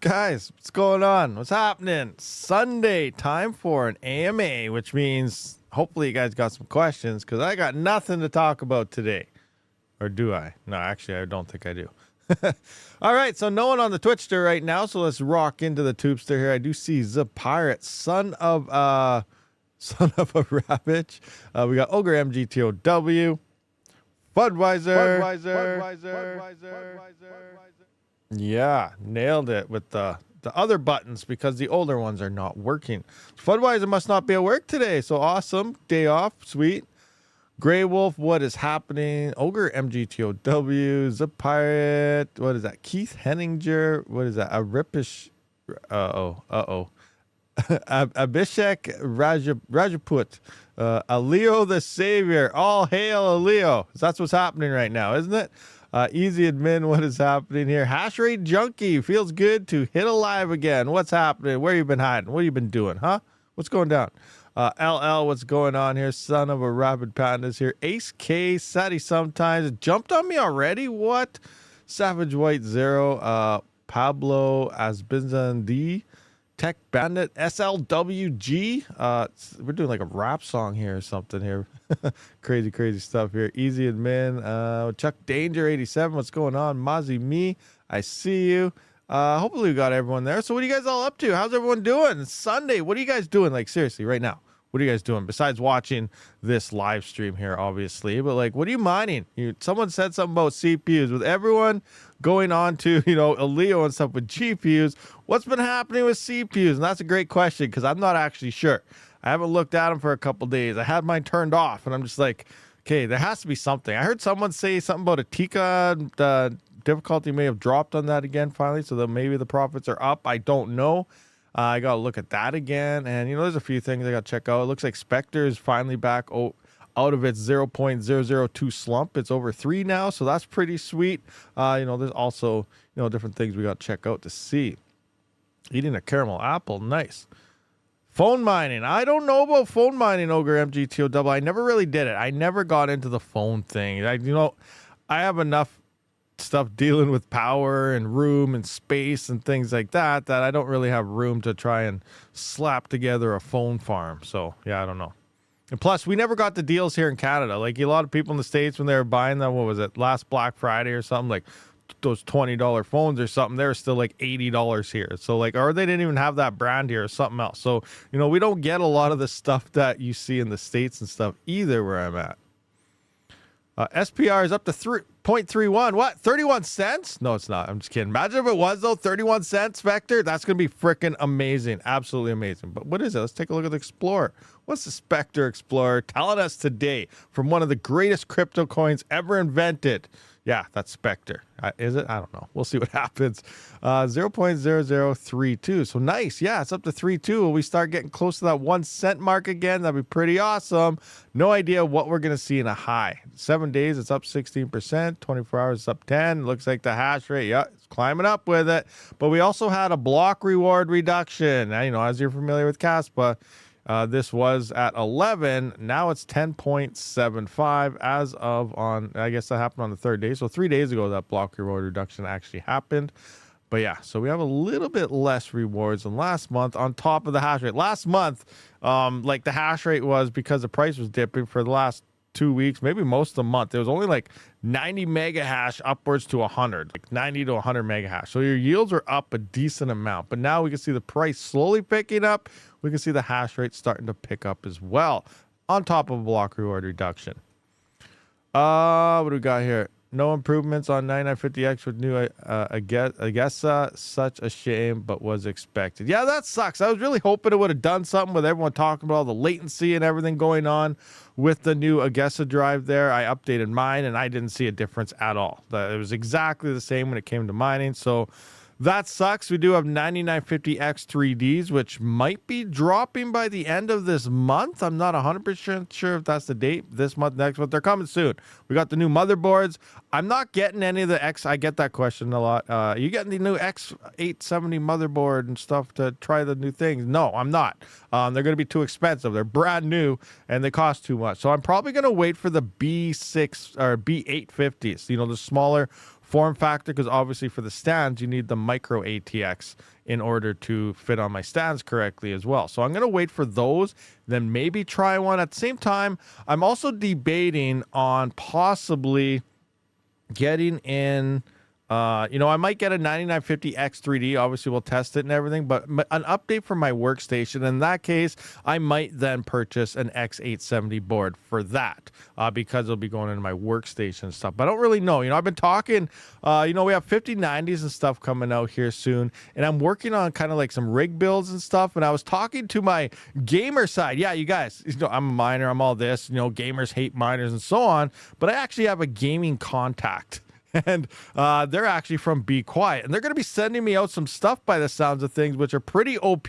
Guys, what's going on? What's happening? Sunday, time for an AMA, which means hopefully you guys got some questions because I got nothing to talk about today. Or do I? No, actually, I don't think I do. All right, so no one on the Twitchster right now, so let's rock into the Tubester here. I do see the Pirate, son of a Rabid. We got Ogre MGTOW, Budweiser. Yeah, nailed it with the other buttons because the older ones are not working. Budweiser must not be at work today, so awesome. Day off, sweet. Grey Wolf, what is happening? Ogre MGTOW, the Pirate, what is that? Keith Henninger, what is that? A Ripish, Abhishek Rajaput, Aleo the Savior, all hail Aleo. That's what's happening right now, isn't it? Easy admin, what is happening here? Hash rate junkie, feels good to hit alive again. What's happening? Where you been hiding? What you been doing, huh? What's going down? LL, what's going on here? Son of a Rabid Pandas here. Ace K, Sati sometimes. Jumped on me already? What? Savage White Zero, Pablo Asbinzan D, Tech Bandit, SLWG. We're doing like a rap song here or something here. crazy stuff here. Easy admin. Chuck Danger 87. What's going on? Mozzie Me, I see you. Hopefully we got everyone there. So what are you guys all up to? How's everyone doing? It's Sunday. What are you guys doing? Like seriously, right now. What are you guys doing besides watching this live stream here, obviously? But like, what are you mining? Someone said something about CPUs. With everyone going on to, Aleo and stuff with GPUs, what's been happening with CPUs? And that's a great question because I'm not actually sure. I haven't looked at them for a couple days. I had mine turned off, and I'm just like, okay, there has to be something. I heard someone say something about a Tika difficulty may have dropped on that again finally, so that maybe the profits are up. I don't know. I got to look at that again. And, there's a few things I got to check out. It looks like Spectre is finally back out of its 0.002 slump. It's over 3 now, so that's pretty sweet. There's also, different things we got to check out to see. Eating a caramel apple. Nice. Phone mining. I don't know about phone mining, Ogre MGTOW. I never really did it. I never got into the phone thing. I have enough stuff dealing with power and room and space and things like that I don't really have room to try and slap together a phone farm. So yeah, I don't know. And plus, we never got the deals here in Canada. Like a lot of people in the States, when they were buying them, what was it, last Black Friday or something, like those $20 phones or something, they're still like $80 here. So like, or they didn't even have that brand here or something else. So we don't get a lot of the stuff that you see in the States and stuff either where I'm at. SPR is up to 3.31. What? 31 cents? No, it's not. I'm just kidding. Imagine if it was, though. 31 cents, Vector. That's going to be freaking amazing. Absolutely amazing. But what is it? Let's take a look at the Explorer. What's the Spectre Explorer telling us today from one of the greatest crypto coins ever invented? Yeah, that's Spectre. Is it? I don't know. We'll see what happens. 0.0032. So nice. Yeah, it's up to 3.2. Will we start getting close to that 1 cent mark again? That'd be pretty awesome. No idea what we're going to see in a high. 7 days, it's up 16%. 24 hours, it's up 10. Looks like the hash rate, yeah, it's climbing up with it. But we also had a block reward reduction. Now, as you're familiar with Kaspa, this was at 11. Now it's 10.75 as of I guess that happened on the 3rd day. So 3 days ago, that block reward reduction actually happened. But yeah, so we have a little bit less rewards than last month on top of the hash rate. Last month, like the hash rate was, because the price was dipping for the last 2 weeks, maybe most of the month, it was only like 90 mega hash upwards to 100, like 90 to 100 mega hash. So your yields are up a decent amount. But now we can see the price slowly picking up. We can see the hash rate starting to pick up as well on top of a block reward reduction. What do we got here? No improvements on 9950X with new Agessa. Such a shame, but was expected. Yeah, that sucks. I was really hoping it would have done something with everyone talking about all the latency and everything going on with the new Agessa drive there. I updated mine, and I didn't see a difference at all. It was exactly the same when it came to mining, so that sucks. We do have 9950X 3Ds, which might be dropping by the end of this month. I'm not 100% sure if that's the date, this month, next month. They're coming soon. We got the new motherboards. I'm not getting any of the X. I get that question a lot. You getting the new X870 motherboard and stuff to try the new things? No, I'm not. They're going to be too expensive. They're brand new, and they cost too much. So I'm probably going to wait for the B6 or B850s, the smaller form factor, because obviously for the stands, you need the micro ATX in order to fit on my stands correctly as well. So I'm going to wait for those, then maybe try one. At the same time, I'm also debating on possibly getting in, you know, I might get a 9950 X3D. Obviously, we'll test it and everything, but an update for my workstation. In that case, I might then purchase an X870 board for that, because it'll be going into my workstation and stuff. But I don't really know. You know, I've been talking, you know, we have 5090s and stuff coming out here soon, and I'm working on kind of like some rig builds and stuff. And I was talking to my gamer side. Yeah, you guys, you know, I'm a miner, I'm all this, you know, gamers hate miners and so on, but I actually have a gaming contact. And they're actually from Be Quiet, and they're going to be sending me out some stuff by the sounds of things, which are pretty OP.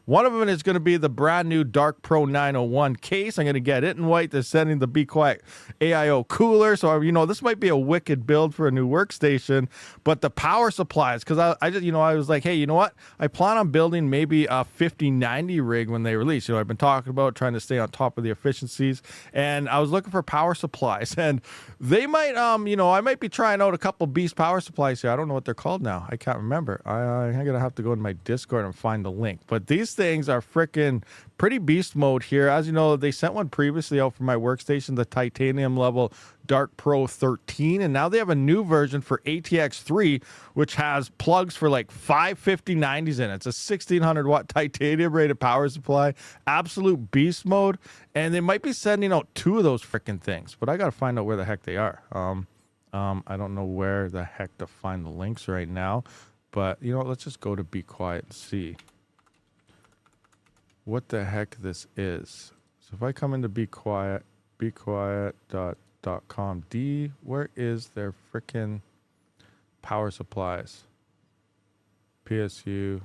One of them is going to be the brand new Dark Pro 901 case. I'm going to get it in white. They're sending the Be Quiet AIO cooler, so you know this might be a wicked build for a new workstation. But the power supplies, because I just, you know, I was like, hey, you know what? I plan on building maybe a 5090 rig when they release. You know, I've been talking about trying to stay on top of the efficiencies, and I was looking for power supplies, and they might, you know, I might be trying out a couple beast power supplies here. I don't know what they're called now. I can't remember. I'm gonna have to go to my Discord and find the link. But these things are freaking pretty beast mode here. As you know, they sent one previously out for my workstation, the titanium level Dark Pro 13, and now they have a new version for ATX 3, which has plugs for like 5 5090s in it. It's a 1600 watt titanium rated power supply, absolute beast mode, and they might be sending out 2 of those freaking things, but I gotta find out where the heck they are. I don't know where the heck to find the links right now, but you know what, let's just go to Be Quiet and see what the heck this is. So if I come into Be Quiet, bequiet.com, where is their freaking power supplies? PSU.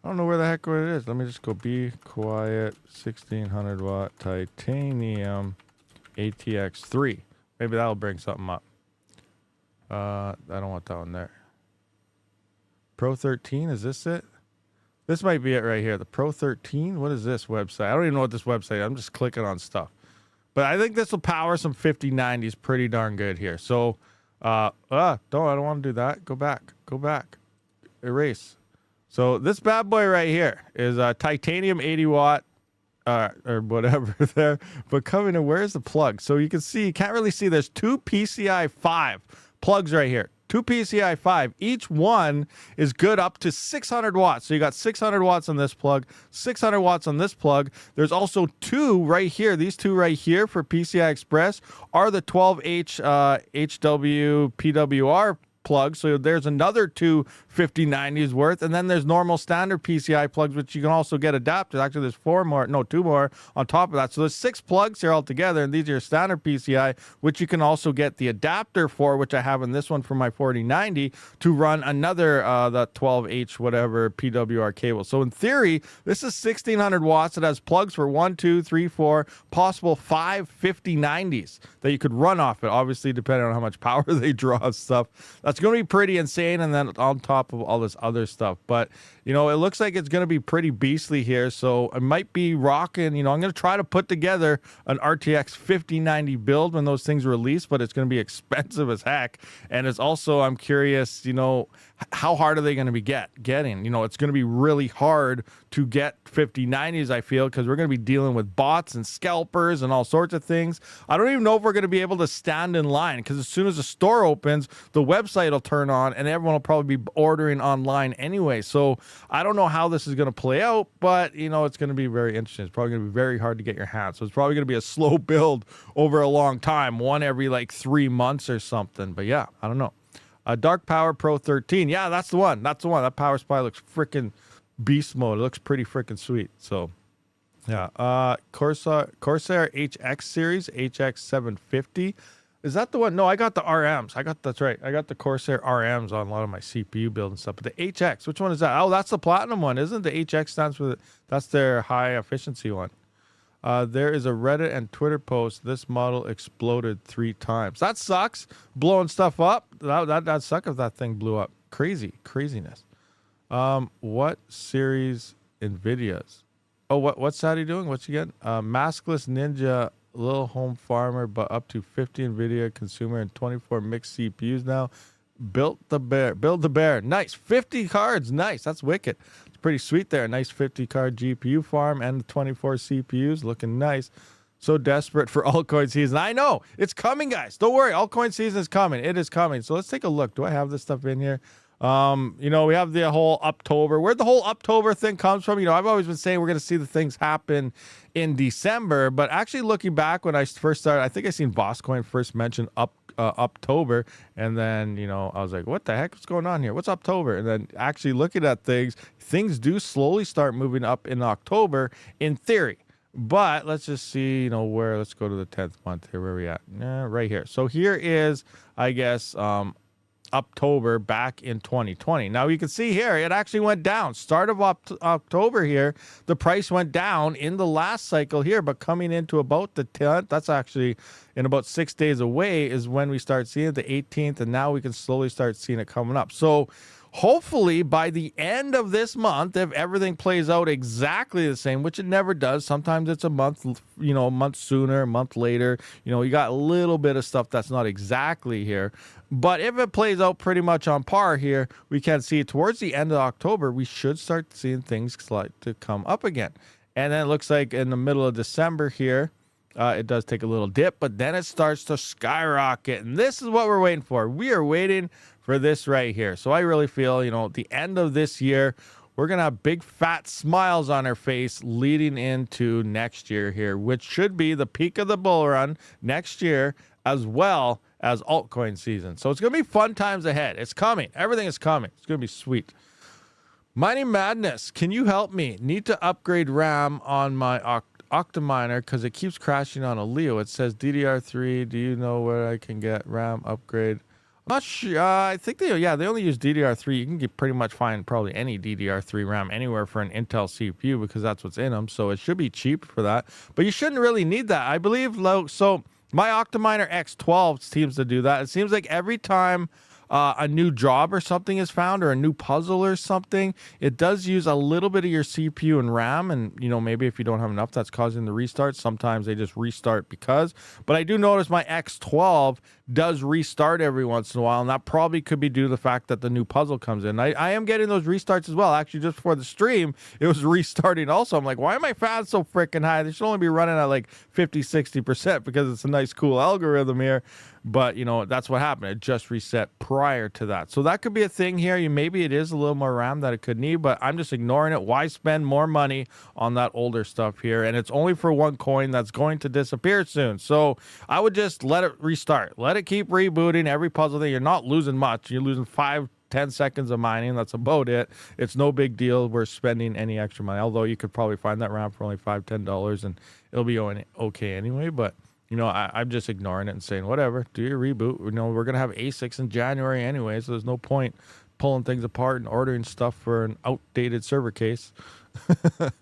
I don't know where the heck it is. Let me just go Be Quiet 1600 watt titanium ATX 3. Maybe that'll bring something up. I don't want that one there. Pro 13, is this it? This might be it right here. The Pro 13? What is this website? I don't even know what this website is. I'm just clicking on stuff. But I think this will power some 5090s pretty darn good here. So, I don't want to do that. Go back. Go back. Erase. So this bad boy right here is a titanium 80 watt or whatever there, but coming in, where's the plug? So you can see, you can't really see, there's 2 PCI 5 plugs right here, 2 PCI 5. Each one is good up to 600 watts. So you got 600 watts on this plug, 600 watts on this plug. There's also 2 right here. These 2 right here for PCI Express are the 12H HW PWR plugs. So there's another 2 5090s worth, and then there's normal standard PCI plugs, which you can also get adapted. Actually, there's 2 more on top of that. So there's 6 plugs here altogether, and these are your standard PCI, which you can also get the adapter for, which I have in this one for my 4090 to run another the 12H whatever PWR cable. So in theory, this is 1600 watts. It has plugs for 1, 2, 3, 4, possible 5 5090s that you could run off it. Obviously, depending on how much power they draw and stuff. That's going to be pretty insane, and then on top of all this other stuff. But you know, it looks like it's going to be pretty beastly here, so I might be rocking, you know, I'm going to try to put together an RTX 5090 build when those things release, but it's going to be expensive as heck. And it's also, I'm curious, you know, how hard are they going to be getting? You know, it's going to be really hard to get 5090s, I feel, because we're going to be dealing with bots and scalpers and all sorts of things. I don't even know if we're going to be able to stand in line, because as soon as the store opens, the website will turn on and everyone will probably be ordering online anyway. So I don't know how this is going to play out, but you know, it's going to be very interesting. It's probably going to be very hard to get your hands. So it's probably going to be a slow build over a long time, one every like 3 months or something. But yeah, I don't know. Dark Power Pro 13. Yeah, that's the one. That's the one. That power supply looks freaking beast mode. It looks pretty freaking sweet. So yeah. Corsair HX series, HX 750. Is that the one? No, I got the RMs. That's right. I got the Corsair RMs on a lot of my CPU build and stuff. But the HX, which one is that? Oh, that's the platinum one, isn't it? The HX stands for that's their high efficiency one. There is a Reddit and Twitter post. This model exploded 3 times. That sucks. Blowing stuff up. That'd suck if that thing blew up. Craziness. What series Nvidia's? Oh, what's Sadie doing? What's he getting? Maskless Ninja little home farmer, but up to 50 NVIDIA consumer and 24 mixed CPUs now. Build the bear. Nice. 50 cards. Nice. That's wicked. It's pretty sweet there. Nice 50 card GPU farm and 24 CPUs. Looking nice. So desperate for altcoin season. I know. It's coming, guys. Don't worry. Altcoin season is coming. It is coming. So let's take a look. Do I have this stuff in here? You know, we have the whole Uptober. Where the whole Uptober thing comes from, you know, I've always been saying we're going to see the things happen in December. But actually looking back when I first started, I think I seen Vosscoin first mention Uptober, and then, you know, I was like, what the heck is going on here? What's Uptober? And then actually looking at things do slowly start moving up in October in theory. But let's just see, you know, let's go to the 10th month here. Where are we at? Right here. So here is, I guess, Uptober back in 2020. Now you can see here, it actually went down. Start of October here, the price went down in the last cycle here, but coming into about the 10th, that's actually in about 6 days away is when we start seeing it, the 18th, and now we can slowly start seeing it coming up. So hopefully by the end of this month, if everything plays out exactly the same, which it never does, sometimes it's a month, you know, a month sooner, a month later, you know, you got a little bit of stuff that's not exactly here. But if it plays out pretty much on par here, we can see towards the end of October, we should start seeing things start to come up again. And then it looks like in the middle of December here, it does take a little dip, but then it starts to skyrocket. And this is what we're waiting for. We are waiting for this right here. So I really feel, you know, at the end of this year, we're going to have big fat smiles on our face leading into next year here, which should be the peak of the bull run next year, as well as altcoin season. So it's going to be fun times ahead. It's coming. Everything is coming. It's going to be sweet. Mining Madness, can you help me? Need to upgrade RAM on my Octa miner because it keeps crashing on a Leo. It says DDR3. Do you know where I can get RAM upgrade? I'm not sure. I think they only use DDR3. You can pretty much find probably any DDR3 RAM anywhere for an Intel CPU because that's what's in them. So it should be cheap for that. But you shouldn't really need that. I believe, so my Octaminer X12 seems to do that. It seems like every time a new job or something is found, or a new puzzle or something, it does use a little bit of your CPU and RAM, and you know, maybe if you don't have enough, that's causing the restart. Sometimes they just restart because, but I do notice my X12 does restart every once in a while, and that probably could be due to the fact that the new puzzle comes in. I am getting those restarts as well. Actually, just before the stream, it was restarting also. I'm like, why are my fans so freaking high? They should only be running at like 50-60% because it's a nice cool algorithm here. But, you know, that's what happened. It just reset prior to that. So that could be a thing here. Maybe it is a little more RAM that it could need, but I'm just ignoring it. Why spend more money on that older stuff here? And it's only for one coin that's going to disappear soon. So I would just let it restart. Let it keep rebooting every puzzle thing. You're not losing much. You're losing 5-10 seconds of mining. That's about it. It's no big deal. We're spending any extra money. Although you could probably find that RAM for only $5-10 and it'll be going okay anyway. But you know, I'm just ignoring it and saying, whatever, do your reboot. You know, we're going to have ASICs in January anyway, so there's no point pulling things apart and ordering stuff for an outdated server case. What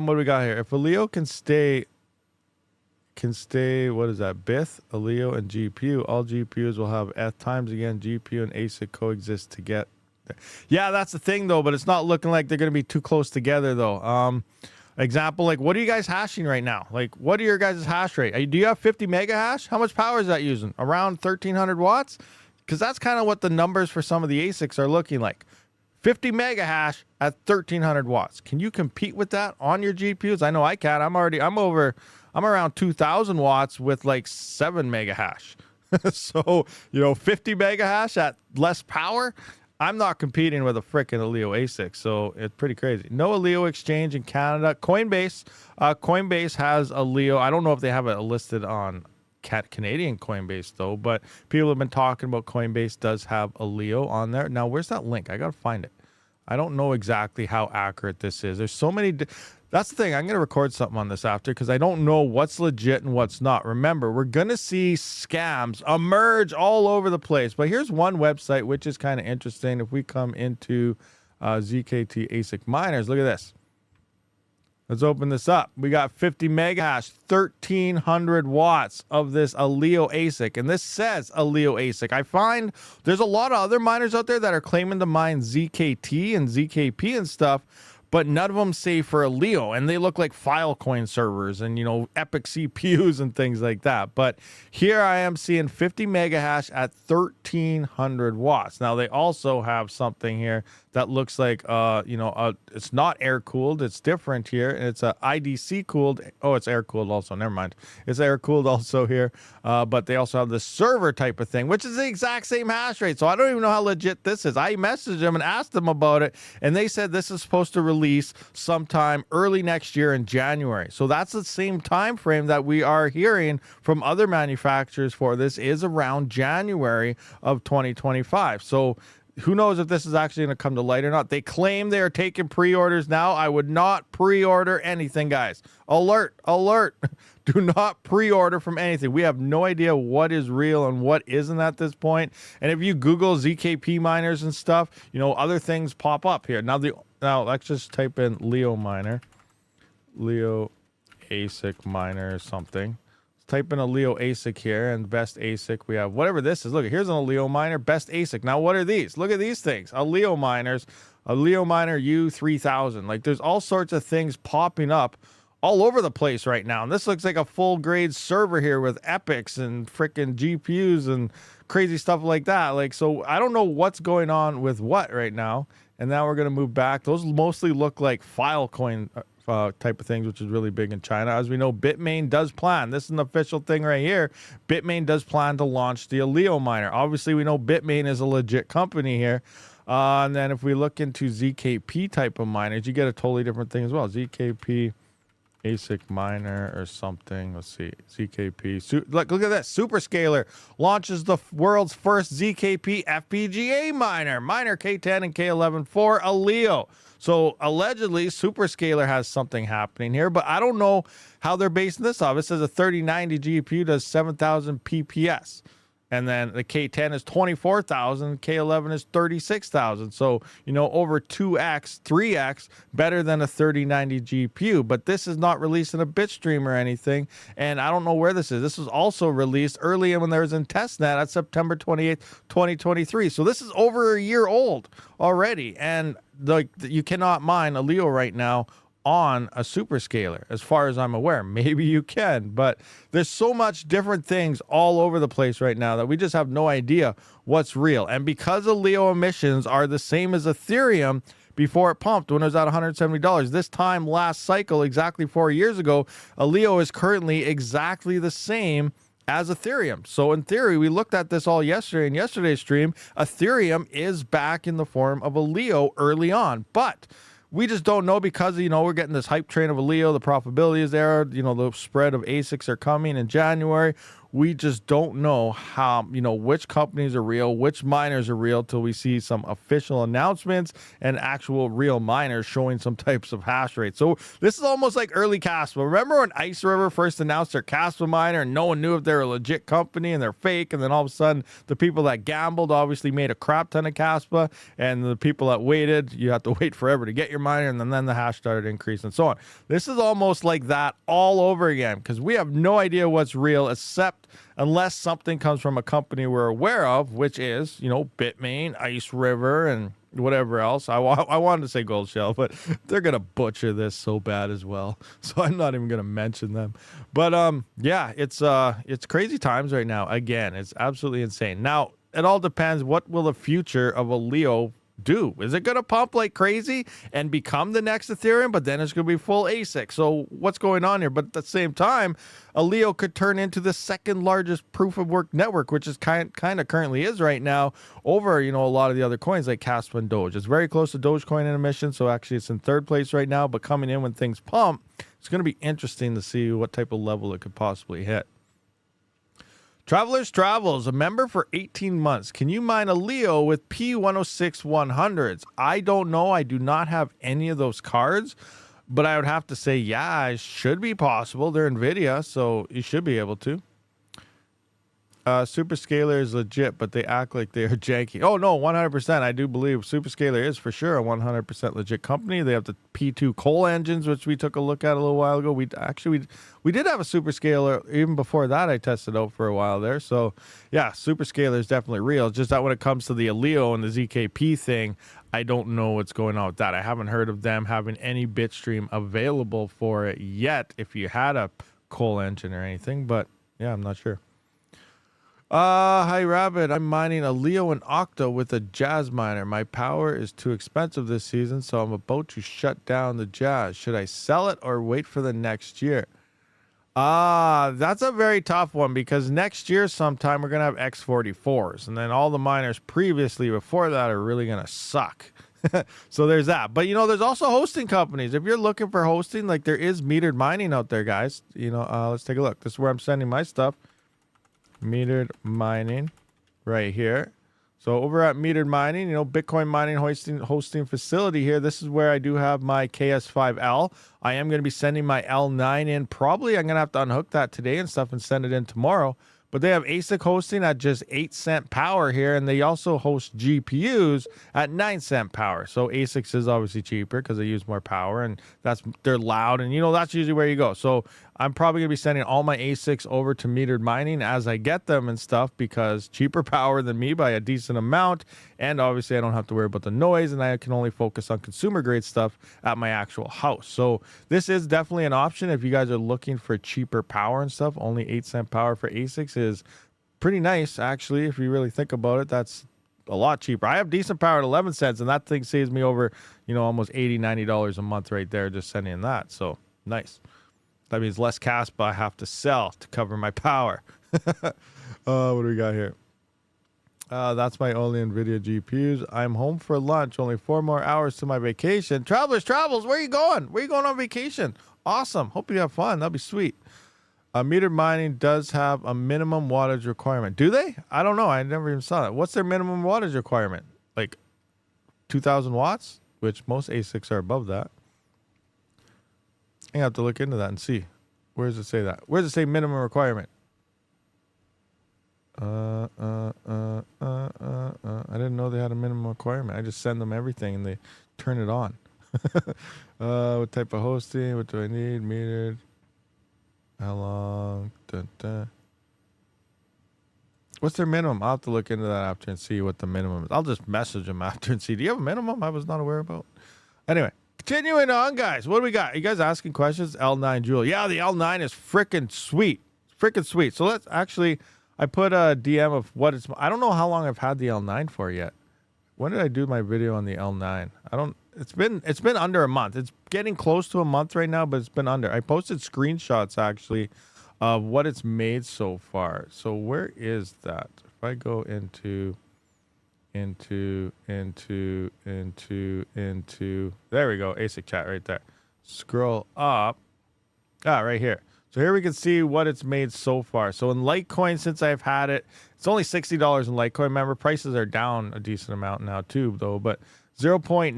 do we got here? If a Leo can stay, what is that? Bith, a Leo, and GPU. All GPUs will have F times again. GPU and ASIC coexist to get there. Yeah, that's the thing, though, but it's not looking like they're going to be too close together, though. Example, like, what are you guys hashing right now? Like, what are your guys' hash rate? Do you have 50 mega hash? How much power is that using? Around 1,300 watts? Because that's kind of what the numbers for some of the ASICs are looking like. 50 mega hash at 1,300 watts. Can you compete with that on your GPUs? I know I can. I'm around 2,000 watts with like 7 mega hash. So, you know, 50 mega hash at less power. I'm not competing with a frickin' Aleo ASIC, so it's pretty crazy. No Aleo exchange in Canada. Coinbase has Aleo. I don't know if they have it listed on Canadian Coinbase, though, but people have been talking about Coinbase does have Aleo on there. Now, where's that link? I got to find it. I don't know exactly how accurate this is. There's so many... That's the thing. I'm going to record something on this after because I don't know what's legit and what's not. Remember, we're going to see scams emerge all over the place. But here's one website which is kind of interesting. If we come into ZKT ASIC miners, look at this. Let's open this up. We got 50 mega hash, 1,300 watts of this Aleo ASIC. And this says Aleo ASIC. I find there's a lot of other miners out there that are claiming to mine ZKT and ZKP and stuff. but none of them say for a Leo, and they look like Filecoin servers and, you know, Epic CPUs and things like that. But here I am seeing 50 mega hash at 1300 watts. Now they also have something here that looks like, it's not air cooled. It's different here. It's a IDC cooled. Oh, it's air cooled also. Never mind. It's air cooled also here. But they also have the server type of thing, which is the exact same hash rate. So I don't even know how legit this is. I messaged them and asked them about it, and they said this is supposed to release sometime early next year in January. So that's the same time frame that we are hearing from other manufacturers for this is around January of 2025. So who knows if this is actually going to come to light or not. They claim they are taking pre-orders now. I would not pre-order anything, guys. Alert, alert. Do not pre-order from anything. We have no idea what is real and what isn't at this point. And if you Google ZKP miners and stuff, you know, other things pop up here. Now let's just type in Leo miner. Leo ASIC miner or something. Type in a Leo ASIC here, and best ASIC we have, whatever this is. Look, here's a Leo miner, best ASIC. Now, what are these? Look at these things. A Leo miner U3000. Like, there's all sorts of things popping up all over the place right now. And this looks like a full grade server here with epics and freaking GPUs and crazy stuff like that. Like, so I don't know what's going on with what right now. And now we're going to move back. Those mostly look like Filecoin type of things, which is really big in China. As we know, Bitmain does plan. This is an official thing right here. Bitmain does plan to launch the Leo miner. Obviously, we know Bitmain is a legit company here. And then if we look into ZKP type of miners, you get a totally different thing as well. ZKP ASIC miner or something. Let's see. ZKP. Look at that. Superscaler launches the world's first ZKP FPGA miner. Miner K10 and K11 for a Leo. So allegedly, Superscaler has something happening here, but I don't know how they're basing this off. It says a 3090 GPU does 7,000 PPS. And then the K10 is 24,000, K11 is 36,000. So, you know, over 2x, 3x better than a 3090 GPU. But this is not released in a bitstream or anything. And I don't know where this is. This was also released early when there was in testnet at September 28th, 2023. So this is over a year old already. And like, you cannot mine a Leo right now on a Superscaler, as far as I'm aware. Maybe you can, but there's so much different things all over the place right now that we just have no idea what's real. And because the Leo emissions are the same as Ethereum before it pumped when it was at $170, this time last cycle, exactly 4 years ago, a Leo is currently exactly the same as Ethereum. So in theory, we looked at this all yesterday in yesterday's stream. Ethereum is back in the form of a Leo early on, but we just don't know because, you know, we're getting this hype train of a Leo. The profitability is there. You know, the spread of ASICs are coming in January. We just don't know how, you know, which companies are real, which miners are real till we see some official announcements and actual real miners showing some types of hash rate. So this is almost like early Kaspa. Remember when Ice River first announced their Kaspa miner and no one knew if they're a legit company and they're fake, and then all of a sudden the people that gambled obviously made a crap ton of Kaspa, and the people that waited, you have to wait forever to get your miner, and then the hash started increasing and so on. This is almost like that all over again because we have no idea what's real except unless something comes from a company we're aware of, which is, you know, Bitmain, Ice River, and whatever else. I wanted to say Gold Shell, but they're going to butcher this so bad as well. So I'm not even going to mention them. But yeah, it's crazy times right now. Again, it's absolutely insane. Now, it all depends. What will the future of a Leo do? Is it going to pump like crazy and become the next Ethereum, but then it's going to be full ASIC? So what's going on here? But at the same time, a Leo could turn into the second largest proof of work network, which is kind of currently is right now, over, you know, a lot of the other coins like Kaspa and Doge. It's very close to Dogecoin in emission, so actually it's in third place right now, but coming in when things pump, it's going to be interesting to see what type of level it could possibly hit. Travelers Travels, a member for 18 months. Can you mine a Leo with P106 100s? I don't know. I do not have any of those cards, but I would have to say, yeah, it should be possible. They're NVIDIA, so you should be able to. Superscaler is legit, but they act like they are janky. Oh, no, 100%. I do believe Superscaler is for sure a 100% legit company. They have the P2 coal engines, which we took a look at a little while ago. We did have a Superscaler. Even before that, I tested out for a while there. So, yeah, Superscaler is definitely real. Just that when it comes to the Aleo and the ZKP thing, I don't know what's going on with that. I haven't heard of them having any bitstream available for it yet if you had a coal engine or anything. But, yeah, I'm not sure. Hi Rabid, I'm mining a Leo and Octa with a Jazz miner. My power is too expensive this season, so I'm about to shut down the Jazz. Should I sell it or wait for the next year? That's a very tough one because next year sometime we're going to have X44s, and then all the miners previously before that are really going to suck. So there's that. But, there's also hosting companies. If you're looking for hosting, like there is metered mining out there, guys. Let's take a look. This is where I'm sending my stuff. Metered mining right here. So over at metered mining, Bitcoin mining hosting facility here. This is where I do have my KS5L. I am going to be sending my L9 in. Probably I'm going to have to unhook that today and stuff and send it in tomorrow. But they have ASIC hosting at just 8-cent power here, and they also host GPUs at 9-cent power. So ASICs is obviously cheaper because they use more power, and they're loud, and that's usually where you go. So I'm probably going to be sending all my ASICs over to metered mining as I get them and stuff because cheaper power than me by a decent amount, and obviously I don't have to worry about the noise, and I can only focus on consumer-grade stuff at my actual house. So this is definitely an option if you guys are looking for cheaper power and stuff. Only 8-cent power for ASICs is pretty nice, actually, if you really think about it. That's a lot cheaper. I have decent power at 11 cents, and that thing saves me over, almost $80-90 a month right there just sending that. So nice. That means less Kaspa I have to sell to cover my power. What do we got here? That's my only NVIDIA GPUs. I'm home for lunch. Only 4 more hours to my vacation. Travelers, travels. Where are you going? Where are you going on vacation? Awesome. Hope you have fun. That'd be sweet. Metered mining does have a minimum wattage requirement. Do they? I don't know. I never even saw that. What's their minimum wattage requirement? Like 2,000 watts? Which most ASICs are above that. I have to look into that and see. Where does it say that? Where does it say minimum requirement? I didn't know they had a minimum requirement. I just send them everything and they turn it on. What type of hosting? What do I need? Metered. How long? Dun, dun. What's their minimum? I'll have to look into that after and see what the minimum is. I'll just message them after and see. Do you have a minimum I was not aware about? Anyway. Continuing on, guys. What do we got? You guys asking questions? L9 Jewel. Yeah, the L9 is freaking sweet. Freaking sweet. So let's actually, I put a DM of what it's, I don't know how long I've had the L9 for yet. When did I do my video on the L9? It's been under a month. It's getting close to a month right now, but it's been under. I posted screenshots actually of what it's made so far. So where is that? If I go into, there we go, ASIC chat right there. Scroll up. Right here. So here we can see what it's made so far. So in Litecoin, since I've had it, it's only $60 in Litecoin. Remember, prices are down a decent amount now too, though. But 0.915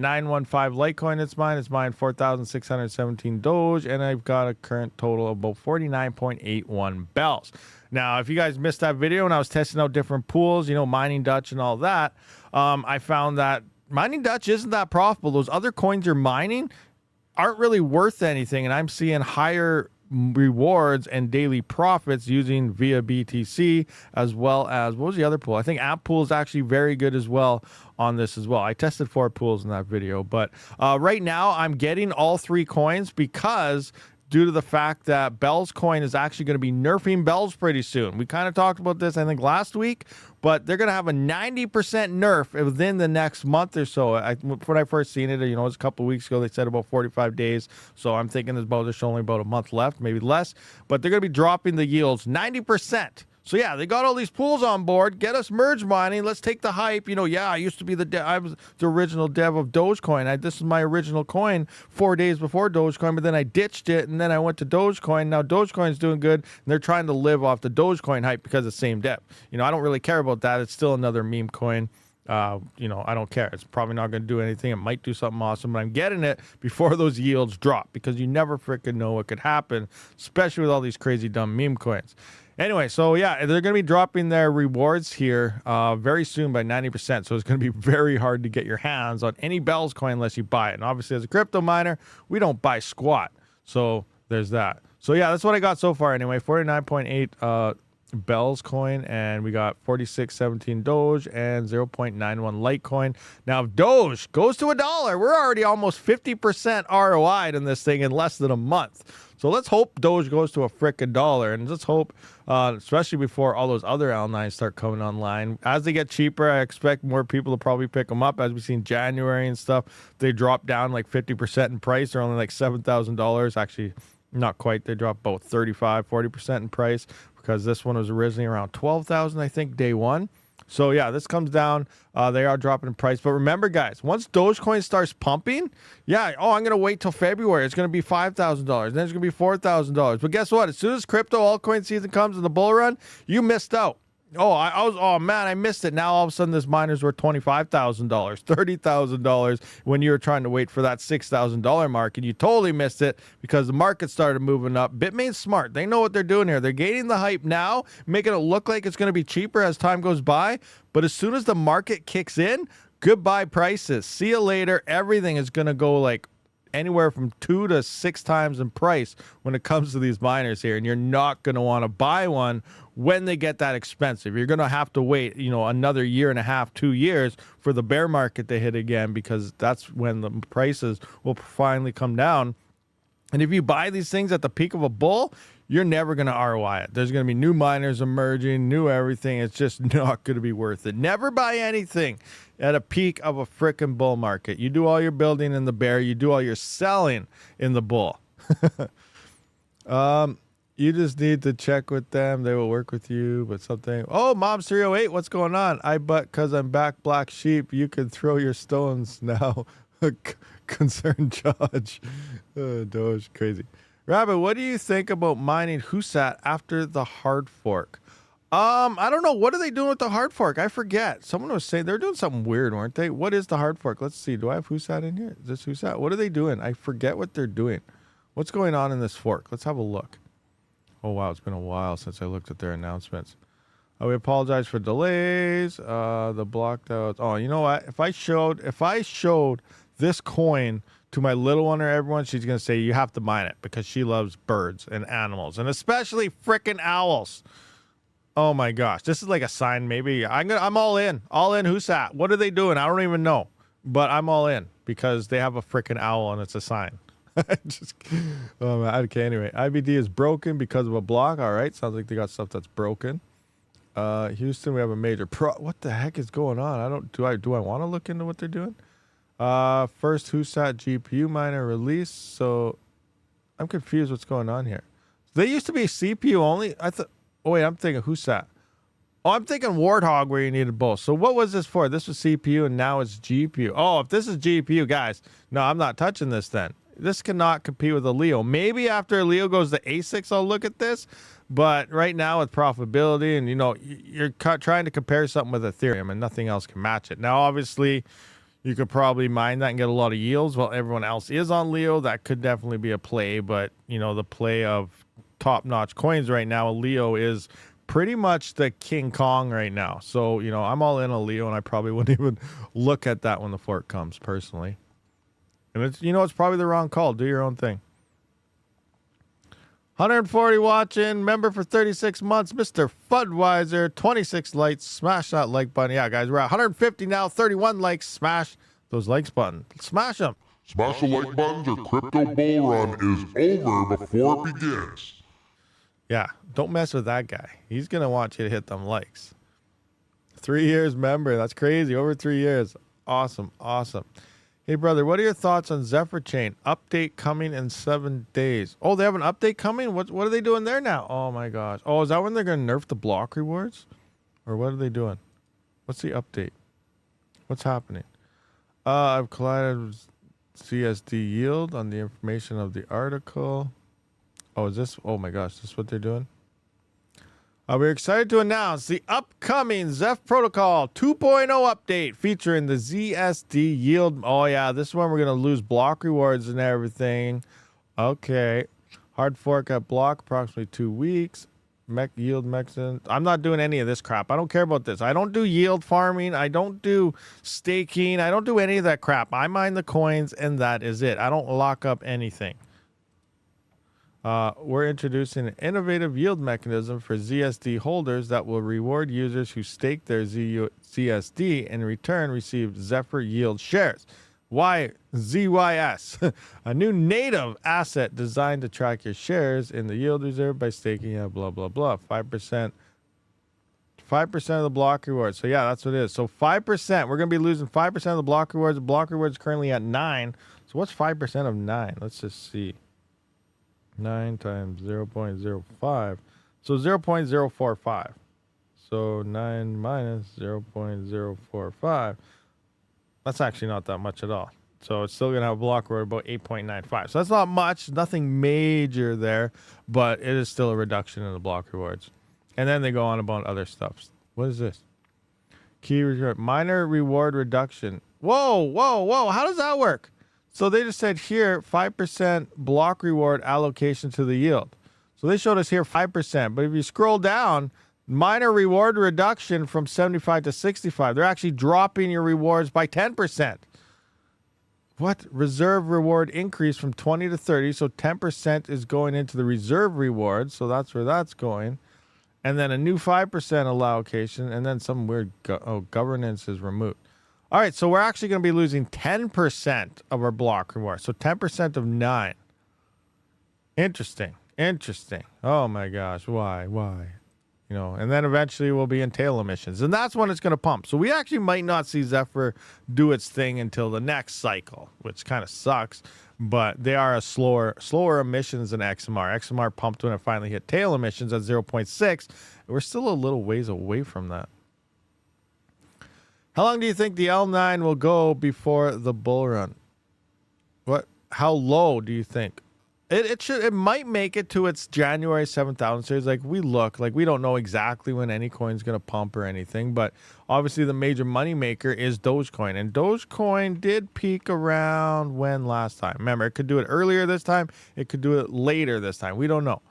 Litecoin it's mined 4,617 Doge, and I've got a current total of about 49.81 bells. Now, if you guys missed that video when I was testing out different pools, mining Dutch and all that, I found that mining Dutch isn't that profitable. Those other coins you're mining aren't really worth anything, and I'm seeing higher rewards and daily profits using via BTC, as well as, what was the other pool? I think App Pool is actually very good as well on this as well. I tested 4 pools in that video, but right now I'm getting all 3 coins because due to the fact that Bell's coin is actually going to be nerfing Bells pretty soon. We kind of talked about this, I think, last week, but they're going to have a 90% nerf within the next month or so. When I first seen it, it was a couple of weeks ago, they said about 45 days. So I'm thinking there's only about a month left, maybe less, but they're going to be dropping the yields 90%. So yeah, they got all these pools on board. Get us merge mining. Let's take the hype. I used to be I was the original dev of Dogecoin. This is my original coin 4 days before Dogecoin, but then I ditched it and then I went to Dogecoin. Now Dogecoin's doing good, and they're trying to live off the Dogecoin hype because it's the same dev. I don't really care about that. It's still another meme coin. You know, I don't care. It's probably not going to do anything. It might do something awesome, but I'm getting it before those yields drop because you never freaking know what could happen, especially with all these crazy dumb meme coins. Anyway, so yeah, they're going to be dropping their rewards here very soon by 90%. So it's going to be very hard to get your hands on any Bells coin unless you buy it. And obviously, as a crypto miner, we don't buy squat. So there's that. So yeah, that's what I got so far anyway. 49.8 Bells coin, and we got 46.17 Doge and 0.91 Litecoin. Now, if Doge goes to $1, we're already almost 50% ROI'd in this thing in less than a month. So let's hope Doge goes to a frickin' dollar, and let's hope, especially before all those other L9s start coming online. As they get cheaper, I expect more people to probably pick them up. As we've seen January and stuff, they drop down like 50% in price. They're only like $7,000. Actually, not quite. They dropped about 35, 40% in price because this one was originally around 12,000, I think, day one. So yeah, this comes down. They are dropping in price. But remember, guys, once Dogecoin starts pumping, yeah, I'm going to wait till February. It's going to be $5,000. Then it's going to be $4,000. But guess what? As soon as crypto altcoin season comes in the bull run, you missed out. Oh man, I missed it. Now all of a sudden this miner's worth $25,000, $30,000 when you were trying to wait for that $6,000 mark, and you totally missed it because the market started moving up. Bitmain's smart. They know what they're doing here. They're gaining the hype now, making it look like it's going to be cheaper as time goes by. But as soon as the market kicks in, goodbye prices. See you later. Everything is going to go like anywhere from 2 to 6 times in price when it comes to these miners here, and you're not going to want to buy one when they get that expensive. You're going to have to wait, another year and a half, 2 years for the bear market to hit again, because that's when the prices will finally come down. And if you buy these things at the peak of a bull, you're never going to ROI it. There's going to be new miners emerging, new everything. It's just not going to be worth it. Never buy anything at a peak of a frickin' bull market. You do all your building in the bear. You do all your selling in the bull. You just need to check with them. They will work with you, but something. Oh, Moms308, what's going on? I bet because I'm back, black sheep. You can throw your stones now. Concerned Judge. Doge, crazy. Rabid, what do you think about mining Husat after the hard fork? I don't know. What are they doing with the hard fork? I forget. Someone was saying they're doing something weird, weren't they? What is the hard fork? Let's see. Do I have Husat in here? Is this Husat? What are they doing? I forget what they're doing. What's going on in this fork? Let's have a look. Oh, wow. It's been a while since I looked at their announcements. We apologize for delays. The blocked out. Oh, you know what? If I showed this coin to my little one or everyone, she's going to say, you have to mine it because she loves birds and animals, and especially frickin' owls. Oh my gosh. This is like a sign. Maybe I'm all in. All in. Husat. What are they doing? I don't even know, but I'm all in because they have a frickin' owl and it's a sign. Okay. Anyway, IBD is broken because of a block. All right. Sounds like they got stuff that's broken. Houston, we have a major what the heck is going on? Do I want to look into what they're doing? First Husat GPU miner release. So I'm confused what's going on here. They used to be CPU only. I'm thinking Husat. Oh, I'm thinking Warthog where you needed both. So what was this for? This was CPU and now it's GPU. Oh, if this is GPU, guys, no, I'm not touching this then. This cannot compete with a Leo. Maybe after Leo goes to ASICs, I'll look at this. But right now with profitability and, you're trying to compare something with Ethereum and nothing else can match it. Now, obviously, you could probably mine that and get a lot of yields while everyone else is on Leo. That could definitely be a play. But, the play of top-notch coins right now, Leo is pretty much the King Kong right now. So, I'm all in a Leo, and I probably wouldn't even look at that when the fork comes, personally. And it's probably the wrong call. Do your own thing. 140 watching, member for 36 months, Mr. Fudweiser, 26 likes, smash that like button. Yeah, guys, we're at 150 now, 31 likes, smash those likes button. Smash them. Smash the like buttons or crypto bull run is over before it begins. Yeah, don't mess with that guy. He's going to want you to hit them likes. 3 years member, that's crazy, over 3 years. Awesome. Hey, brother, what are your thoughts on Zephyr Chain? Update coming in 7 days. Oh, they have an update coming? What are they doing there now? Oh, my gosh. Oh, is that when they're going to nerf the block rewards? Or what are they doing? What's the update? What's happening? I've collided with CSD yield on the information of the article. Oh, is this? Oh, my gosh. Is this what they're doing? We're excited to announce the upcoming Zeph Protocol 2.0 update featuring the ZSD yield. Oh, yeah, this one we're going to lose block rewards and everything. Okay. Hard fork at block, approximately 2 weeks. Yield mechanism. I'm not doing any of this crap. I don't care about this. I don't do yield farming. I don't do staking. I don't do any of that crap. I mine the coins, and that is it. I don't lock up anything. We're introducing an innovative yield mechanism for ZSD holders that will reward users who stake their ZSD and in return receive Zephyr yield shares. ZYS, a new native asset designed to track your shares in the yield reserve by staking, blah, blah, blah. 5% of the block rewards. So, yeah, that's what it is. So, 5%. We're going to be losing 5% of the block rewards. The block rewards is currently at 9. So, what's 5% of 9? Let's just see. 9 times 0.05. So, 0.045. So, 9 minus 0.045. That's actually not that much at all. So it's still going to have a block reward about 8.95. So that's not much, nothing major there, but it is still a reduction in the block rewards. And then they go on about other stuff. What is this? Key reward, minor reward reduction. Whoa. How does that work? So they just said here, 5% block reward allocation to the yield. So they showed us here 5%. But if you scroll down, minor reward reduction from 75 to 65. They're actually dropping your rewards by 10%. What? Reserve reward increase from 20 to 30. So 10% is going into the reserve reward. So that's where that's going. And then a new 5% allocation. And then some weird governance is removed. All right. So we're actually going to be losing 10% of our block reward. So 10% of 9. Interesting. Oh my gosh. Why? You know, and then eventually we'll be in tail emissions. And that's when it's going to pump. So we actually might not see Zephyr do its thing until the next cycle, which kind of sucks. But they are a slower emissions than XMR. XMR pumped when it finally hit tail emissions at 0.6. We're still a little ways away from that. How long do you think the L9 will go before the bull run? How low do you think? It might make it to its January 7,000 series. Like we don't know exactly when any coin's going to pump or anything, but obviously the major moneymaker is Dogecoin, and Dogecoin did peak around when last time? Remember, it could do it earlier this time, it could do it later this time. We don't know,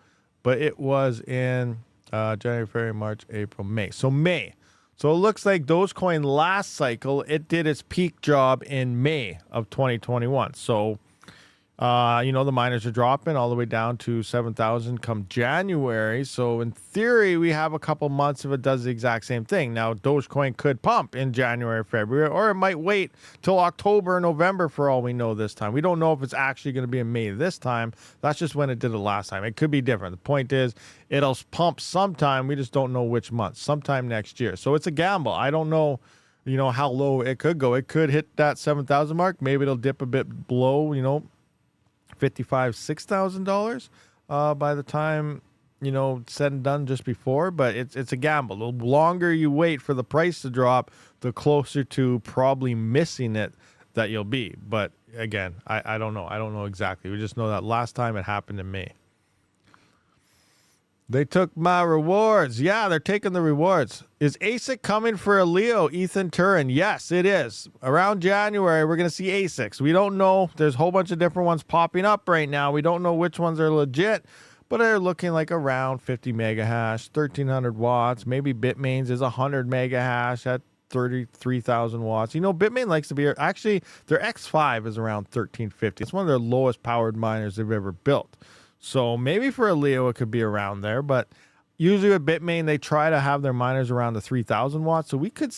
but it was in January, February, March, April, May. So May. So it looks like Dogecoin last cycle, it did its peak job in May of 2021. So the miners are dropping all the way down to 7,000 come January. So in theory, we have a couple months if it does the exact same thing. Now, Dogecoin could pump in January, February, or it might wait till October, November for all we know this time. We don't know if it's actually going to be in May this time. That's just when it did it last time. It could be different. The point is, it'll pump sometime. We just don't know which month, sometime next year. So it's a gamble. I don't know, how low it could go. It could hit that 7,000 mark. Maybe it'll dip a bit below, $56,000 by the time said and done just before, but it's a gamble. The longer you wait for the price to drop, the closer to probably missing it that you'll be. But again, I don't know. I don't know exactly. We just know that last time it happened in May. They took my rewards. Yeah, they're taking the rewards. Is ASIC coming for a Leo, Ethan Turin? Yes, it is. Around January, we're going to see ASICs. We don't know. There's a whole bunch of different ones popping up right now. We don't know which ones are legit, but they're looking like around 50 mega hash, 1,300 watts. Maybe Bitmain's is 100 mega hash at 33,000 watts. Bitmain likes to be, actually, their X5 is around 1,350. It's one of their lowest powered miners they've ever built. So maybe for a Leo, it could be around there. But usually with Bitmain, they try to have their miners around the 3,000 watts. So we could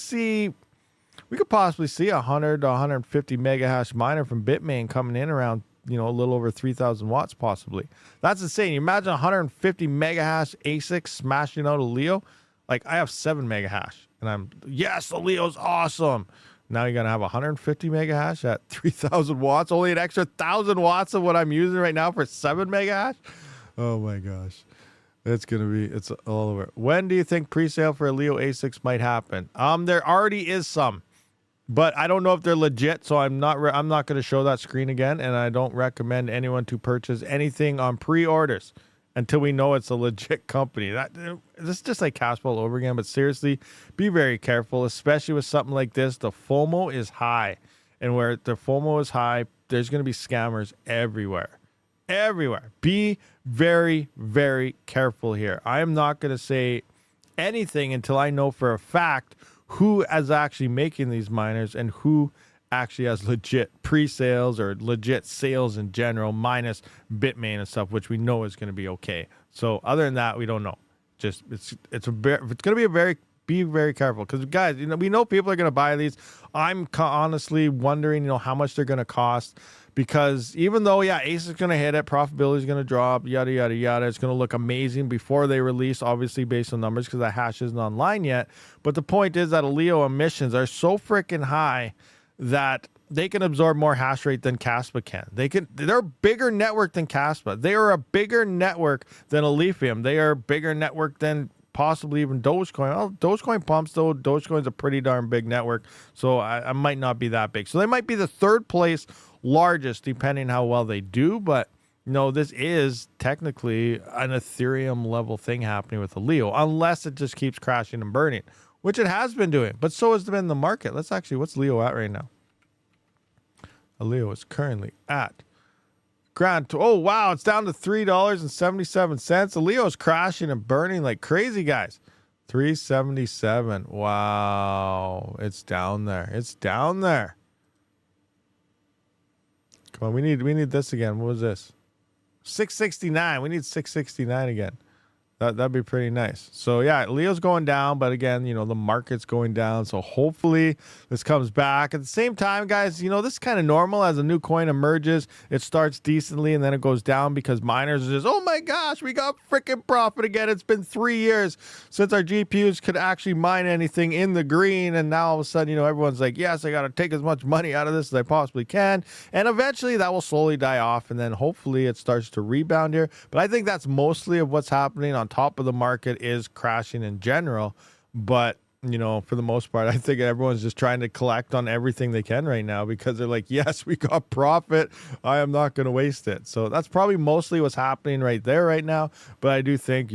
possibly see 100 to 150 mega hash miner from Bitmain coming in around, a little over 3,000 watts possibly. That's insane. You imagine 150 mega hash ASIC smashing out a Leo. Like I have 7 mega hash and yes, the Leo's awesome. Now you're going to have 150 mega hash at 3,000 watts, only an extra 1,000 watts of what I'm using right now for 7 mega hash. Oh my gosh. It's all over. When do you think pre-sale for a Leo A6 might happen? There already is some, but I don't know if they're legit. So I'm not going to show that screen again. And I don't recommend anyone to purchase anything on pre-orders. until we know it's a legit company. This is just like Kaspa all over again. But seriously, be very careful, especially with something like this. The FOMO is high, and where the FOMO is high, there's going to be scammers everywhere. Everywhere. Be very, very careful here. I am not going to say anything until I know for a fact who is actually making these miners and who actually has legit pre-sales or legit sales in general, minus Bitmain and stuff, which we know is going to be okay. So other than that, we don't know. Just it's going to be very careful, because guys, we know people are going to buy these. I'm honestly wondering, how much they're going to cost, because even though ASIC is going to hit it, profitability is going to drop, yada yada yada, it's going to look amazing before they release, obviously based on numbers, because that hash isn't online yet. But the point is that Aleo emissions are so freaking high that they can absorb more hash rate than Kaspa can. They're a bigger network than Kaspa. They are a bigger network than Lithium. They are a bigger network than possibly even Dogecoin. Well, Dogecoin pumps, though. Dogecoin's a pretty darn big network, so I might not be that big. So they might be the third place largest, depending how well they do. But this is technically an Ethereum level thing happening with Aleo, unless it just keeps crashing and burning, which it has been doing. But so has been the market. What's Leo at right now? Aleo is currently at oh wow, it's down to $3.77. Aleo is crashing and burning like crazy, guys. 377. Wow, it's down there. It's down there. Come on, we need this again. What was this? 669. We need 669 again. That'd be pretty nice. So yeah, Leo's going down, but again, the market's going down. So hopefully this comes back. At the same time, guys, this is kind of normal. As a new coin emerges, it starts decently and then it goes down because miners are just, oh my gosh, we got freaking profit again. It's been 3 years since our GPUs could actually mine anything in the green, and now all of a sudden, everyone's like, yes, I got to take as much money out of this as I possibly can. And eventually that will slowly die off, and then hopefully it starts to rebound here. But I think that's mostly of what's happening. On top of the market is crashing in general, but for the most part, I think everyone's just trying to collect on everything they can right now, because they're like, yes, we got profit, I am not going to waste it. So that's probably mostly what's happening right there right now. But I do think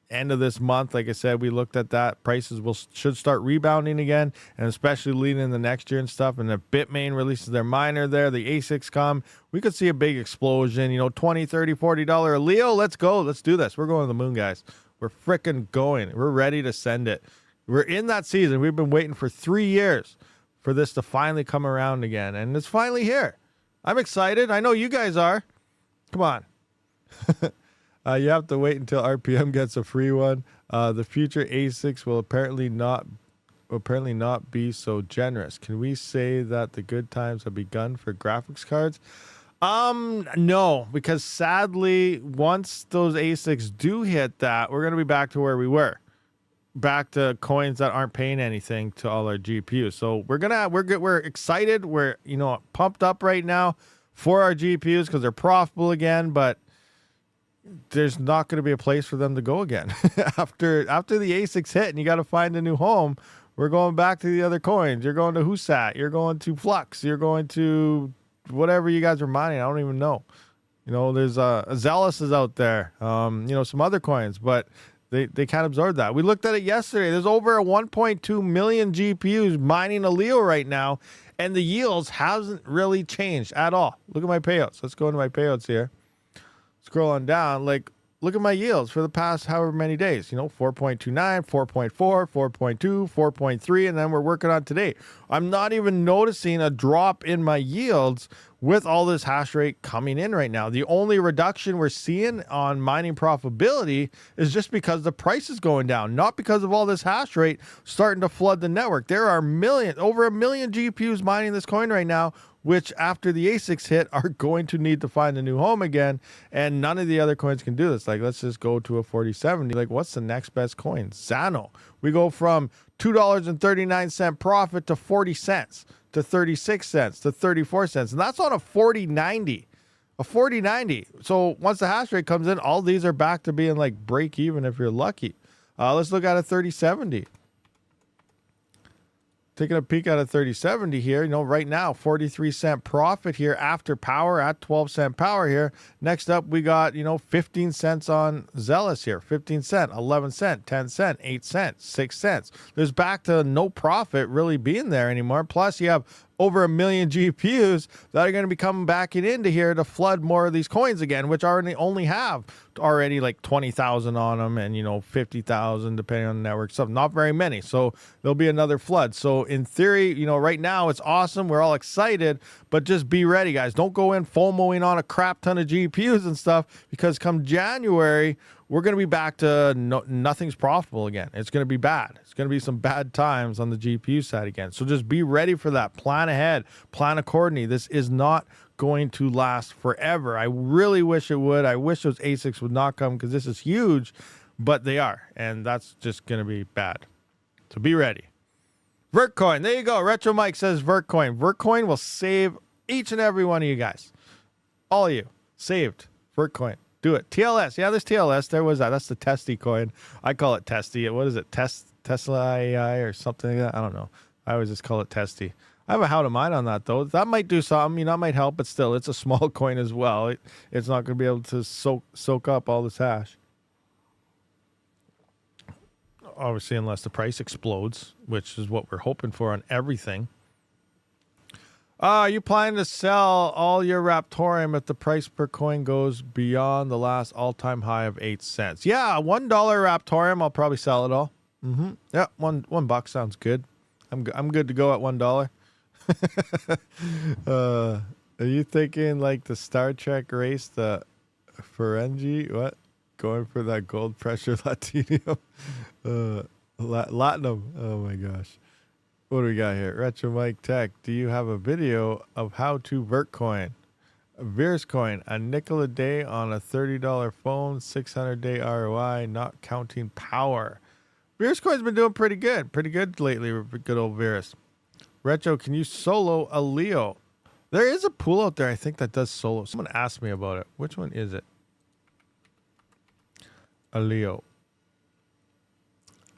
end of this month, like I said, we looked at that, prices should start rebounding again, and especially leading into next year and stuff. And if Bitmain releases their miner there, the ASICs come, we could see a big explosion. $20, $30, $40 Leo. Let's go. Let's do this. We're going to the moon, guys. We're freaking going. We're ready to send it. We're in that season. We've been waiting for 3 years for this to finally come around again, and it's finally here. I'm excited. I know you guys are. Come on. You have to wait until RPM gets a free one. The future ASICs will apparently not be so generous. Can we say that the good times have begun for graphics cards? No, because sadly, once those ASICs do hit that, we're going to be back to where we were. Back to coins that aren't paying anything to all our GPUs. So we're excited. We're pumped up right now for our GPUs because they're profitable again, but there's not going to be a place for them to go again. after the ASICs hit and you got to find a new home, we're going back to the other coins. You're going to Husat, you're going to Flux, you're going to whatever you guys are mining. I don't even know. There's Zealous is out there, some other coins, but they can't absorb that. We looked at it yesterday. There's over 1.2 million GPUs mining a Leo right now, and the yields hasn't really changed at all. Look at my payouts. Let's go into my payouts here. Scroll on down, look at my yields for the past however many days, 4.29, 4.4, 4.2, 4.3, and then we're working on today. I'm not even noticing a drop in my yields with all this hash rate coming in right now. The only reduction we're seeing on mining profitability is just because the price is going down, not because of all this hash rate starting to flood the network. There are over a million GPUs mining this coin right now, which after the ASICs hit are going to need to find a new home again, and none of the other coins can do this. Let's just go to a 4070. What's the next best coin? Xano. We go from $2.39 profit to 40 cents to 36 cents to 34 cents, and that's on a 4090. A 4090. So once the hash rate comes in, all these are back to being break even if you're lucky. Let's look at a 3070. Taking a peek at a 3070 here, right now, 43-cent profit here after power at 12-cent power here. Next up, we got, 15 cents on Zealous here. 15 cent, 11 cent, 10 cent, 8 cents, 6 cents. There's back to no profit really being there anymore. Plus, you have over 1 million GPUs that are going to be coming back into here to flood more of these coins again, which only have like 20,000 on them and 50,000 depending on the network stuff. Not very many, so there'll be another flood. So in theory, right now it's awesome, we're all excited, but just be ready, guys. Don't go in FOMOing on a crap ton of GPUs and stuff, because come January we're going to be back to nothing's profitable again. It's going to be bad. It's going to be some bad times on the GPU side again. So just be ready for that. Plan ahead. Plan accordingly. This is not going to last forever. I really wish it would. I wish those ASICs would not come, because this is huge, but they are. And that's just going to be bad. So be ready. Vertcoin. There you go. Retro Mike says Vertcoin. Vertcoin will save each and every one of you guys. All of you. Saved. Vertcoin. Do it. TLS. Yeah, there's TLS. There was that. That's the Testy coin. I call it Testy. What is it? Tesla AI or something like that? I don't know. I always just call it Testy. I have a how to mine on that, though. That might do something. That might help, but still, it's a small coin as well. It's not going to be able to soak up all this hash. Obviously, unless the price explodes, which is what we're hoping for on everything. You planning to sell all your Raptorium if the price per coin goes beyond the last all-time high of 8 cents? Yeah, $1 Raptorium, I'll probably sell it all. Yeah, $1 sounds good. I'm good to go at $1. Are you thinking like the Star Trek race, the Ferengi? What? Going for that gold pressure Latinium? Latinum. Oh my gosh. What do we got here? Retro Mike Tech. Do you have a video of how to Vertcoin? Veerscoin, a nickel a day on a $30 phone, 600-day ROI, not counting power. Veerscoin's been doing pretty good. Pretty good lately with good old Veers. Retro, can you solo a Leo? There is a pool out there, I think, that does solo. Someone asked me about it. Which one is it? A Leo.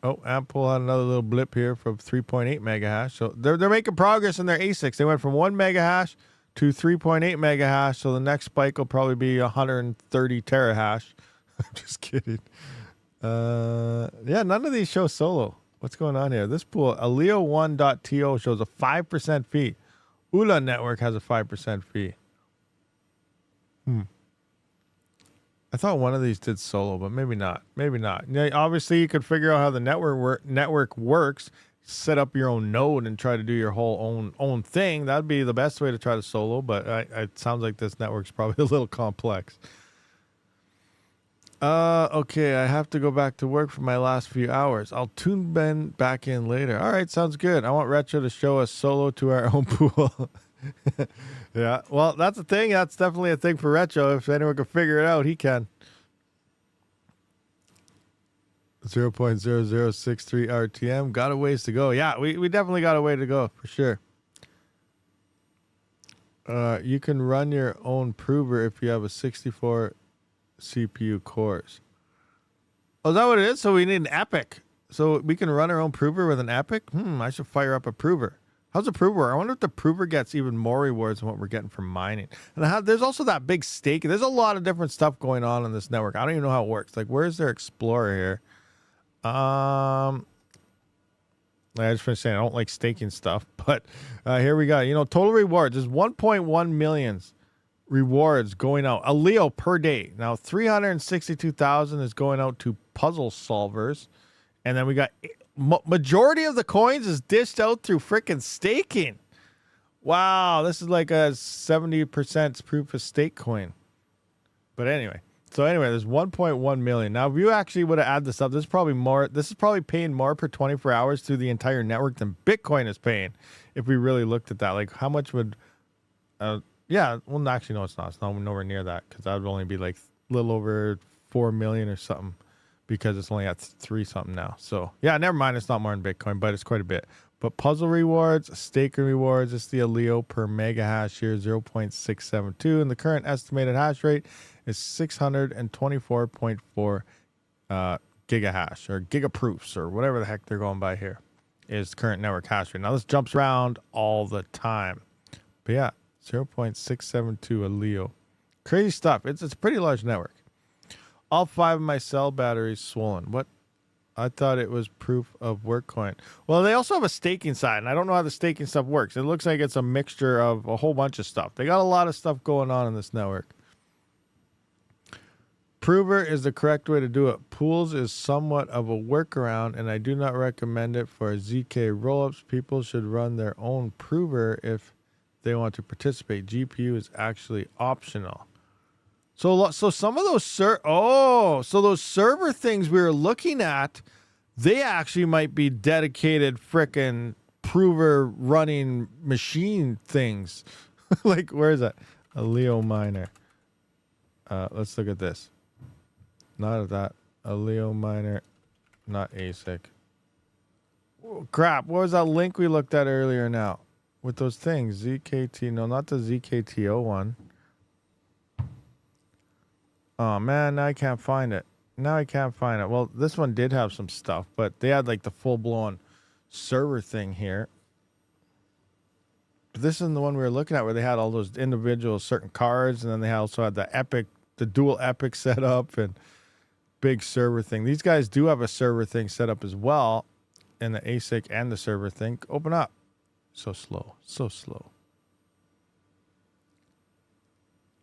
Oh, Ampool had another little blip here from 3.8 mega hash. So they're making progress in their ASICs. They went from 1 mega hash to 3.8 mega hash. So the next spike will probably be 130 terahash. I'm just kidding. Yeah, none of these show solo. What's going on here? This pool, Aleo1.to shows a 5% fee. Ula Network has a 5% fee. I thought one of these did solo, but maybe not. Maybe not. Yeah, obviously, you could figure out how the network works, set up your own node, and try to do your whole own thing. That'd be the best way to try to solo, but it sounds like this network's probably a little complex. Okay, I have to go back to work for my last few hours. I'll tune Ben back in later. All right, sounds good. I want Retro to show us solo to our own pool. Yeah, well, that's a thing. That's definitely a thing for Retro. If anyone can figure it out, he can. 0.0063 RTM. Got a ways to go. Yeah, we definitely got a way to go, for sure. You can run your own prover if you have a 64 CPU cores. Oh, is that what it is? So we need an epic. So we can run our own prover with an epic? I should fire up a prover. How's a prover? I wonder if the prover gets even more rewards than what we're getting from mining. And there's also that big stake. There's a lot of different stuff going on in this network. I don't even know how it works. Like, where's their explorer here? I just finished saying I don't like staking stuff, but here we go. Total rewards is 1.1 million rewards going out. A Leo per day. Now, 362,000 is going out to puzzle solvers. And then we got majority of the coins is dished out through freaking staking. Wow, this is like a 70% proof of stake coin. But anyway, there's 1.1 million. Now, if you actually would have added this up, this is probably paying more per 24 hours through the entire network than Bitcoin is paying. If we really looked at that, like how much would, yeah, well, actually, no, it's not. It's nowhere near that, because that would only be like a little over 4 million or something, because it's only at 3 something now. So yeah, never mind. It's not more than Bitcoin, but it's quite a bit. But puzzle rewards, staking rewards, it's the Aleo per mega hash here, 0.672. And the current estimated hash rate is 624.4 gigahash or gigaproofs or whatever the heck they're going by here. is current network hash rate. Now this jumps around all the time. But yeah, 0.672 Aleo. Crazy stuff. It's a pretty large network. All 5 of my cell batteries swollen. What? I thought it was proof of work coin. Well, they also have a staking side, and I don't know how the staking stuff works. It looks like it's a mixture of a whole bunch of stuff. They got a lot of stuff going on in this network. Prover is the correct way to do it. Pools is somewhat of a workaround, and I do not recommend it for ZK rollups. People should run their own prover if they want to participate. GPU is actually optional. So some of those so those server things we were looking at, they actually might be dedicated frickin' prover running machine things. Like, where is that? A Leo miner. Let's look at this. Not at that. A Leo miner, not ASIC. Oh, crap. What was that link we looked at earlier now? With those things. ZKT. No, not the ZKTO one. Oh, man. Now I can't find it. Well, this one did have some stuff, but they had like the full-blown server thing here. But this is the one we were looking at where they had all those individual certain cards, and then they also had the dual epic setup and big server thing. These guys do have a server thing set up as well, and the ASIC and the server thing. Open up. So slow.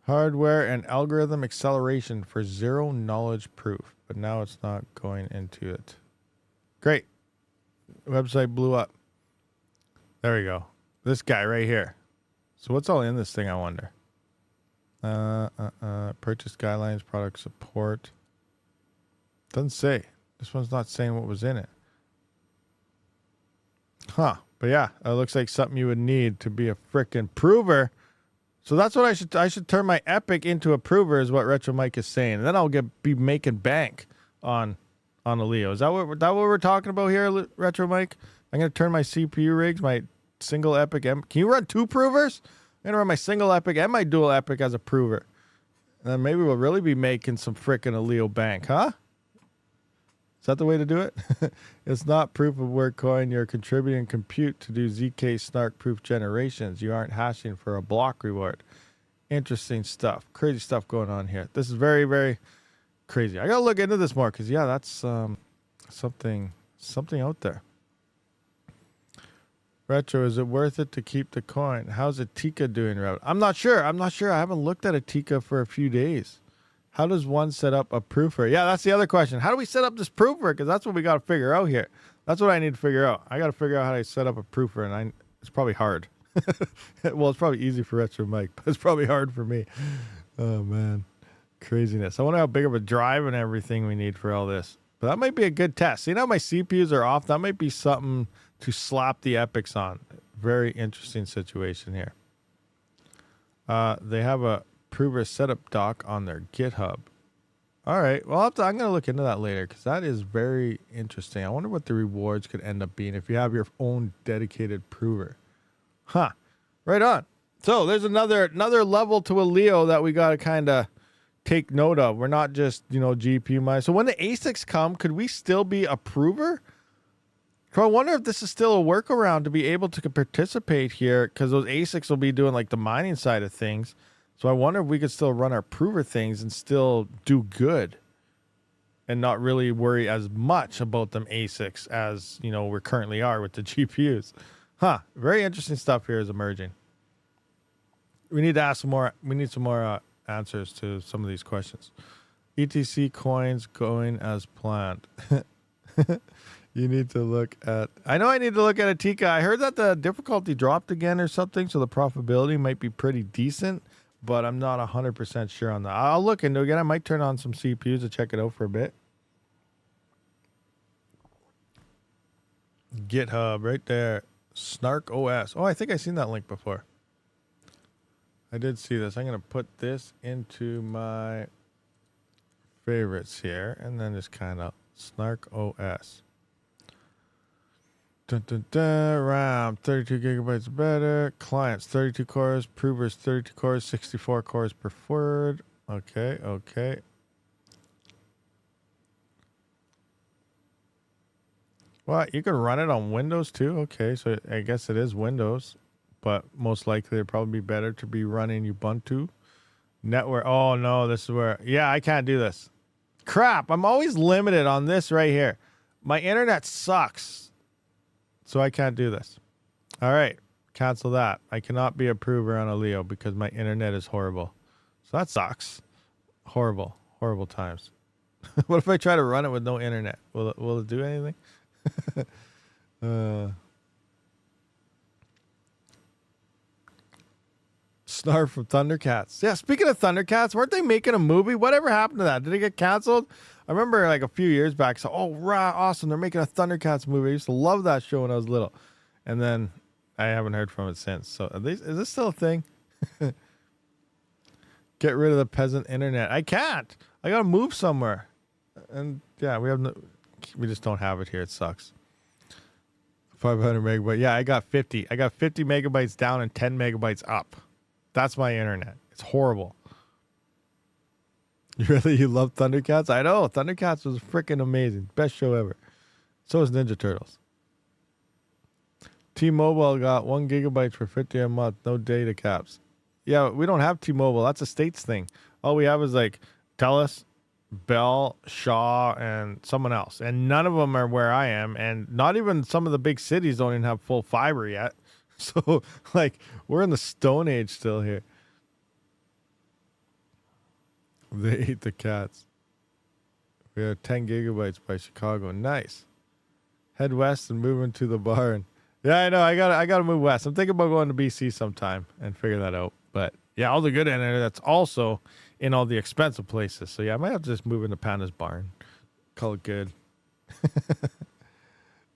Hardware and algorithm acceleration for zero knowledge proof. But now it's not going into it. Great. Website blew up. There we go. This guy right here. So what's all in this thing, I wonder? Purchase guidelines, product support. Doesn't say. This one's not saying what was in it. Huh. But yeah, it looks like something you would need to be a frickin' prover. So that's what I should turn my epic into a prover, is what Retro Mike is saying. And then I'll be making bank on a Leo. Is that what we're talking about here, Retro Mike? I'm gonna turn my CPU rigs, my single epic. Can you run 2 provers? I'm gonna run my single epic and my dual epic as a prover. And then maybe we'll really be making some frickin' a Leo bank, huh? Is that the way to do it? It's not proof of work coin. You're contributing compute to do ZK snark proof generations. You aren't hashing for a block reward. Interesting stuff. Crazy stuff going on here. This is very, very crazy. I got to look into this more because, yeah, that's something out there. Retro, is it worth it to keep the coin? How's a Tika doing, Rabid? I'm not sure. I haven't looked at a Tika for a few days. How does one set up a proofer? Yeah, that's the other question. How do we set up this proofer? Because that's what we got to figure out here. That's what I need to figure out. I got to figure out how to set up a proofer, and it's probably hard. Well, it's probably easy for Retro Mike, but it's probably hard for me. Oh, man. Craziness. I wonder how big of a drive and everything we need for all this. But that might be a good test. See, now my CPUs are off. That might be something to slap the epics on. Very interesting situation here. They have a prover setup doc on their GitHub. All right. Well, I'm going to look into that later because that is very interesting. I wonder what the rewards could end up being if you have your own dedicated prover. Huh. Right on. So there's another level to a Leo that we got to kind of take note of. We're not just, GPU miners. So when the ASICs come, could we still be a prover? So I wonder if this is still a workaround to be able to participate here, because those ASICs will be doing like the mining side of things. So I wonder if we could still run our prover things and still do good and not really worry as much about them ASICs as, we currently are with the GPUs. Huh. Very interesting stuff here is emerging. We need to ask some more. We need some more answers to some of these questions. ETC coins going as planned. You need to look at... I know I need to look at a Tika. I heard that the difficulty dropped again or something, so the profitability might be pretty decent, but I'm not 100% sure on that. I'll look into it again. I might turn on some CPUs to check it out for a bit. GitHub right there. Snark OS. Oh, I think I've seen that link before. I did see this. I'm going to put this into my favorites here and then just kind of Snark OS. Dun, dun, dun. RAM 32 gigabytes better. Clients 32 cores. Provers 32 cores. 64 cores preferred. Okay. What? You can run it on Windows too? Okay, so I guess it is Windows, but most likely it'd probably be better to be running Ubuntu. Network. Oh no, this is where. Yeah, I can't do this. Crap, I'm always limited on this right here. My internet sucks, so I can't do this. All right, cancel that. I cannot be a prover on a Leo because my internet is horrible. So that sucks. Horrible times. What if I try to run it with no internet? Will it do anything? Snarf from Thundercats. Yeah, speaking of Thundercats, weren't they making a movie? Whatever happened to that? Did it get canceled? I remember like a few years back. So, oh, rah, awesome. They're making a Thundercats movie. I used to love that show when I was little. And then I haven't heard from it since. So is this still a thing? Get rid of the peasant internet. I can't. I got to move somewhere. And yeah, we just don't have it here. It sucks. 500 megabytes. Yeah, I got 50. I got 50 megabytes down and 10 megabytes up. That's my internet. It's horrible. You love Thundercats? I know. Thundercats was freaking amazing. Best show ever. So is Ninja Turtles. T-Mobile got 1 gigabyte for 50 a month. No data caps. Yeah, we don't have T-Mobile. That's a States thing. All we have is like TELUS, Bell, Shaw, and someone else. And none of them are where I am. And not even some of the big cities don't even have full fiber yet. So, like, we're in the Stone Age still here. They ate the cats. We have 10 gigabytes by Chicago. Nice. Head west and move into the barn. Yeah, I know. I gotta move west. I'm thinking about going to BC sometime and figure that out. But yeah, all the good internet that's also in all the expensive places. So yeah, I might have to just move into Panda's barn. Call it good.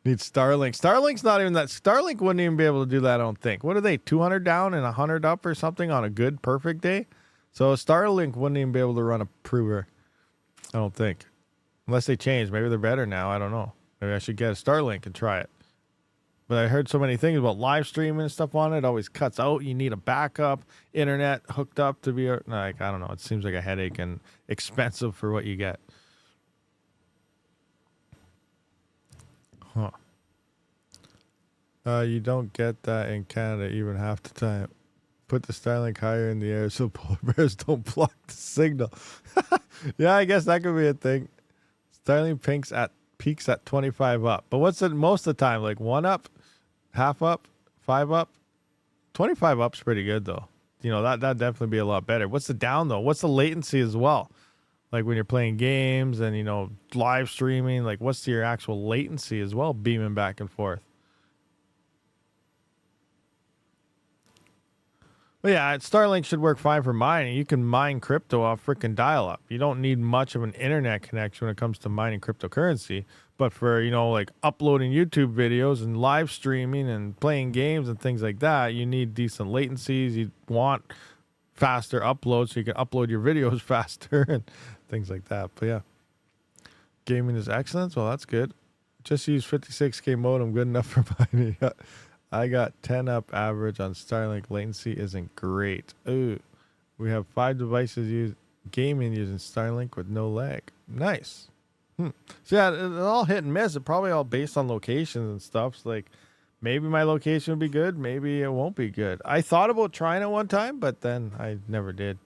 Need Starlink. Starlink's not even that. Starlink wouldn't even be able to do that, I don't think. What are they, 200 down and 100 up or something on a good, perfect day? So Starlink wouldn't even be able to run a prover, I don't think. Unless they change. Maybe they're better now. I don't know. Maybe I should get a Starlink and try it. But I heard so many things about live streaming and stuff on it. It always cuts out. You need a backup internet hooked up to be, like, I don't know. It seems like a headache and expensive for what you get. Huh. You don't get that in Canada even half the time. Put the Starlink higher in the air so polar bears don't block the signal. Yeah, I guess that could be a thing. Starlink peaks at 25 up. But what's it most of the time? Like 1 up, half up, 5 up? 25 up's pretty good though. You know, that'd definitely be a lot better. What's the down though? What's the latency as well? Like when you're playing games and, you know, live streaming, like what's your actual latency as well, beaming back and forth? But yeah, Starlink should work fine for mining. You can mine crypto off freaking dial-up. You don't need much of an internet connection when it comes to mining cryptocurrency. But for, you know, like uploading YouTube videos and live streaming and playing games and things like that, you need decent latencies. You want faster uploads so you can upload your videos faster and things like that. But yeah, gaming is excellent. Well, that's good. Just use 56K modem. Good enough for mining. I got 10 up average on Starlink. Latency isn't great. Ooh, we have 5 devices gaming using Starlink with no lag. Nice. So yeah, it's all hit and miss. It's probably all based on locations and stuff. So like maybe my location would be good. Maybe it won't be good. I thought about trying it one time, but then I never did.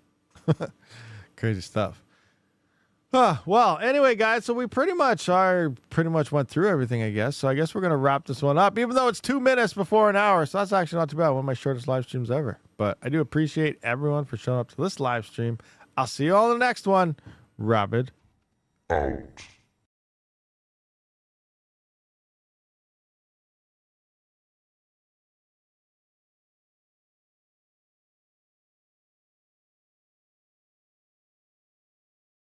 Crazy stuff. Well, anyway, guys, so we pretty much went through everything, I guess. So I guess we're going to wrap this one up, even though it's 2 minutes before an hour. So that's actually not too bad. One of my shortest live streams ever. But I do appreciate everyone for showing up to this live stream. I'll see you all in the next one. Rabid. Out.